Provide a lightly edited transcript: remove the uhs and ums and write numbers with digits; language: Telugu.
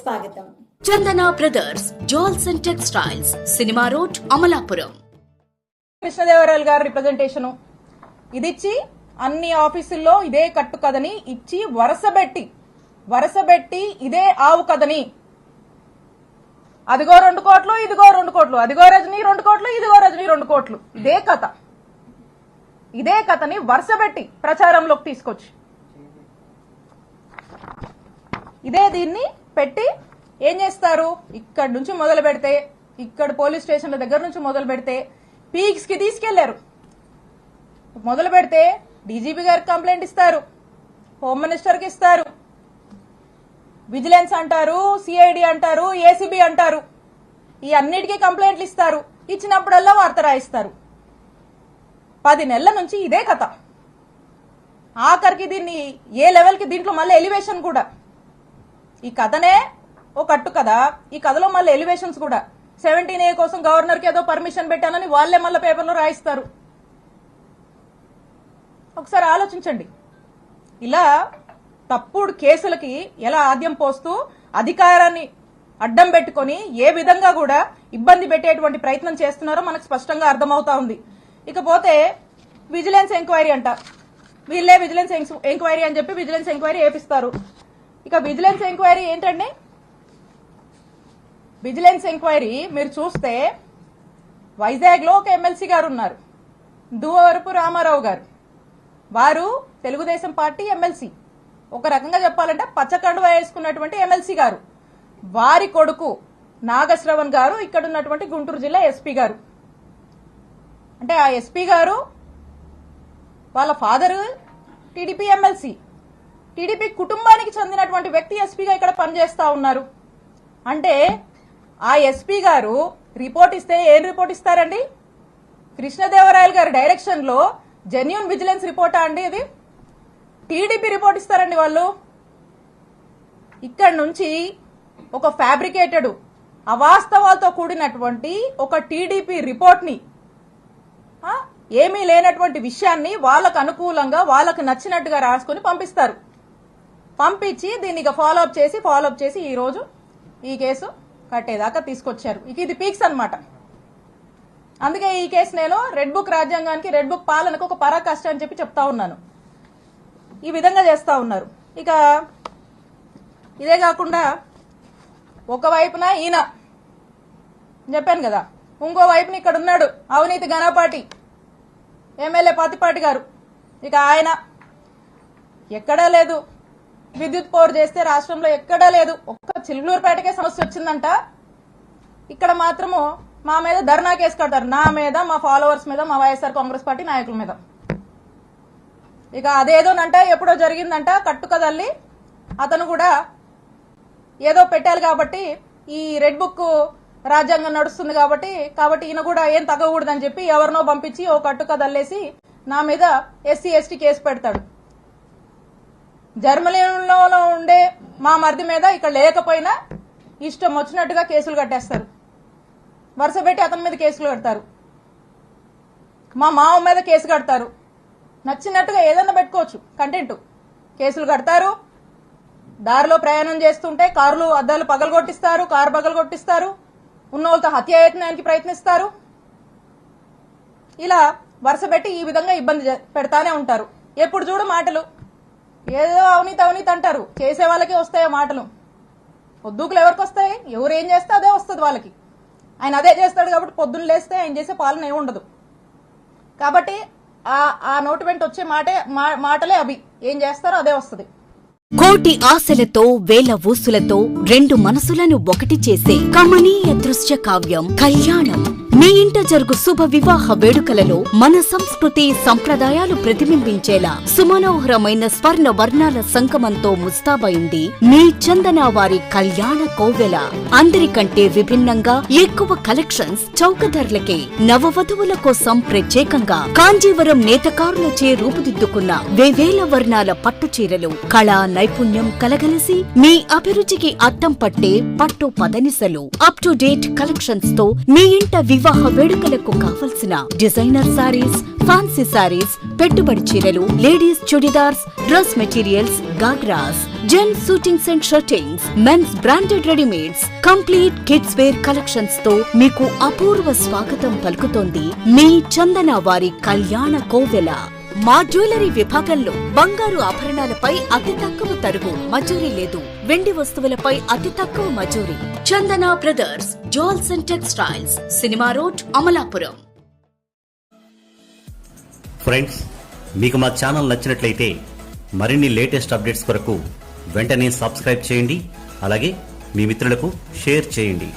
స్వాగతం. Chandana brothers jewels and textiles, cinema road, Amalapuram. Krishnadevarayalu గారి రిప్రజెంటేషన్ ఇదిచ్చి అన్ని ఆఫీసుల్లో ఇదే కట్టు కథని ఇచ్చి వరసబెట్టి ఇదే ఆవు కథని, అదిగో 2 కోట్లు, ఇదిగో 2 కోట్లు, అదిగో రజనీ 2 కోట్లు, ఇదిగో రజనీ 2 కోట్లు, ఇదే కథని వరుసబెట్టి ప్రచారంలోకి తీసుకొచ్చి దీన్ని పెట్టి ఏం చేస్తారు? ఇక్కడి నుంచి మొదలు పెడితే, ఇక్కడ పోలీస్ స్టేషన్ల దగ్గర నుంచి మొదలు పెడితే పీక్స్ కి తీసుకెళ్లారు. మొదలు పెడితే డీజీపీ గారికి కంప్లైంట్ ఇస్తారు, హోమ్ మినిస్టర్ కి ఇస్తారు, విజిలెన్స్ అంటారు, సిఐడి అంటారు, ఏసీబీ అంటారు, ఈ అన్నిటికీ కంప్లైంట్లు ఇస్తారు. ఇచ్చినప్పుడల్లా వార్త రాయిస్తారు. 10 నెలల నుంచి ఇదే కథ. ఆఖరికి దీన్ని ఏ లెవెల్ కి, దీంట్లో మళ్ళీ ఎలివేషన్ కూడా, ఈ కథనే ఓ కట్టు కదా, ఈ కథలో మళ్ళీ ఎలివేషన్స్ కూడా. 17A కోసం గవర్నర్ కి ఏదో పర్మిషన్ పెట్టానని వాళ్లే మళ్ళీ పేపర్లో రాయిస్తారు. ఒకసారి ఆలోచించండి. ఇలా తప్పుడు కేసులకి ఎలా ఆద్యం పోస్తూ అధికారాన్ని అడ్డం పెట్టుకుని ఏ విధంగా కూడా ఇబ్బంది పెట్టేటువంటి ప్రయత్నం చేస్తున్నారో మనకు స్పష్టంగా అర్థమవుతా ఉంది. ఇకపోతే విజిలెన్స్ ఎంక్వైరీ అంట, వీళ్ళే విజిలెన్స్ ఎంక్వైరీ అని చెప్పి విజిలెన్స్ ఎంక్వైరీ వేపిస్తారు. ఇక విజిలెన్స్ ఎంక్వైరీ ఏంటండి? విజిలెన్స్ ఎంక్వైరీ మీరు చూస్తే వైజాగ్ లో ఒక ఎమ్మెల్సీ గారు ఉన్నారు, దువ్వవరపు రామారావు గారు. వారు తెలుగుదేశం పార్టీ ఎమ్మెల్సీ, ఒక రకంగా చెప్పాలంటే పచ్చకండువా వేసుకున్నటువంటి ఎమ్మెల్సీ గారు. వారి కొడుకు నాగశ్రవణ్ గారు ఇక్కడ ఉన్నటువంటి గుంటూరు జిల్లా ఎస్పీ గారు. అంటే ఆ ఎస్పీ గారు వాళ్ళ ఫాదర్ టీడీపీ ఎమ్మెల్సీ, టీడీపీ కుటుంబానికి చెందినటువంటి వ్యక్తి ఎస్పీగా ఇక్కడ పనిచేస్తా ఉన్నారు. అంటే ఆ ఎస్పీ గారు రిపోర్ట్ ఇస్తే ఏం రిపోర్ట్ ఇస్తారండి? కృష్ణదేవరాయలు గారి డైరెక్షన్ లో జెన్యూన్ విజిలెన్స్ రిపోర్టా అండి ఇది? టీడీపీ రిపోర్ట్ ఇస్తారండి వాళ్ళు. ఇక్కడ నుంచి ఒక ఫ్యాబ్రికేటెడ్ అవాస్తవాలతో కూడినటువంటి ఒక టీడీపీ రిపోర్ట్ ని, ఏమీ లేనటువంటి విషయాన్ని వాళ్ళకు అనుకూలంగా వాళ్ళకు నచ్చినట్టుగా రాసుకుని పంపిస్తారు. పంపించి దీన్ని ఫాలో అప్ చేసి ఈ రోజు ఈ కేసు కట్టేదాకా తీసుకొచ్చారు. ఇక ఇది పీక్స్ అన్నమాట. అందుకే ఈ కేసు నేను రెడ్ బుక్ రాజ్యాంగానికి, రెడ్ బుక్ పాలనకు ఒక పరాకాష్ట అని చెప్పి చెప్తా ఉన్నాను. ఈ విధంగా చేస్తా ఉన్నారు. ఇక ఇదే కాకుండా ఒకవైపున ఈయన చెప్పాను కదా, ఇంకో వైపున ఇక్కడ ఉన్నాడు అవినీతి ఘనపాటి ఎమ్మెల్యే పత్తిపాటి గారు. ఇక ఆయన ఎక్కడా లేదు, విద్యుత్ పవర్ చేస్తే రాష్ట్రంలో ఎక్కడా లేదు. ఒక్క చిలుకూరుపేటకే సమస్య వచ్చిందంట. ఇక్కడ మాత్రము మా మీద ధర్నా కేసు కడతారు, నా మీద, మా ఫాలోవర్స్ మీద, మా వైఎస్ఆర్ కాంగ్రెస్ పార్టీ నాయకుల మీద. ఇక అదేదోనంట ఎప్పుడో జరిగిందంట కట్టుకదల్లి, అతను కూడా ఏదో పెట్టాలి కాబట్టి ఈ రెడ్ బుక్ రాజ్యాంగం నడుస్తుంది కాబట్టి ఈయన కూడా ఏం తగ్గకూడదని చెప్పి ఎవరినో పంపించి ఓ కట్టుకదల్లేసి నా మీద ఎస్సీ ఎస్టీ కేసు పెడతాడు. జర్మనీలో ఉండే మా మరిది మీద ఇక్కడ లేకపోయినా ఇష్టం వచ్చినట్టుగా కేసులు కట్టేస్తారు. వరుస పెట్టి అతని మీద కేసులు కడతారు, మా మామ మీద కేసు కడతారు. నచ్చినట్టుగా ఏదన్నా పెట్టుకోవచ్చు కంటెంట్. కేసులు కడతారు, దారిలో ప్రయాణం చేస్తుంటే కార్లు అద్దాలు పగలగొట్టిస్తారు, కారు పగలగొట్టిస్తారు, ఉన్నోళ్ళతో హత్యాయత్నానికి ప్రయత్నిస్తారు. ఇలా వరుస పెట్టి ఈ విధంగా ఇబ్బంది పెడతానే ఉంటారు. ఎప్పుడు చూడు మాటలు, ఏదో అవినీతి అంటారు. చేసే వాళ్ళకే వస్తాయో మాటలు, పొద్దుకులు ఎవరికి వస్తాయి? ఎవరు ఏం చేస్తే అదే వస్తుంది వాళ్ళకి. ఆయన అదే చేస్తాడు కాబట్టి పొద్దున్న లేస్తే ఆయన చేసే పాలన ఏమి ఉండదు. కాబట్టి ఆ నోటి వెంట వచ్చే మాటలే అవి, ఏం చేస్తారో అదే వస్తుంది. కోటి ఆశలతో, వేల ఊసులతో 2 మనసులను ఒకటి చేసే కమనీయ దృశ్య కావ్యం కళ్యాణం. మీ ఇంట జరుగు శుభ వివాహ వేడుకలలో మన సంస్కృతి సంప్రదాయాలు ప్రతిబింబించేలా సుమనోహరమైన స్వర్ణ వర్ణాల సంగమంతో ముస్తాబైంది మీ చందన వారి కళ్యాణ కోవెల. అందరికంటే విభిన్నంగా ఎక్కువ కలెక్షన్స్ చౌక ధరలకే. నవవధువుల కోసం ప్రత్యేకంగా కాంజీవరం నేతకారులచే రూపుదిద్దుకున్న వేవేల వర్ణాల పట్టు చీరలు, కళా నైపుణ్యం కలగలిసి మీ అభిరుచికి అద్దం పట్టే పట్టు పదనిసలు. అప్ టు డేట్ కలెక్షన్స్ తో మీ ఇంట వివాహ వివాహ వేడుకలకు కావలసిన డిజైనర్ సారీస్, ఫ్యాన్సీ సారీస్, పెట్టుబడి చీరలు, ladies churidars, dress materials, ghagras, gents shootings and shirtings, men's branded readymades, complete kids wear collections తో మీకు అపూర్వ స్వాగతం పలుకుతోంది మీ చందన వారి కళ్యాణ కోవెల. మా జ్యువెలరీ విభాగంలో బంగారు ఆభరణాలపై అతి తక్కువ తరుగు, మజూరీ లేదు. వెండి వస్తువులపై అతి తక్కువ మజూరీ. Chandana brothers, jewels and textiles, cinema road, Amalapuram. Friends, మీకు మా ఛానల్ నచ్చినట్లయితే మరిన్ని లేటెస్ట్ అప్డేట్స్ కొరకు వెంటనే సబ్స్క్రైబ్ చేయండి. అలాగే మీ మిత్రులకు షేర్ చేయండి.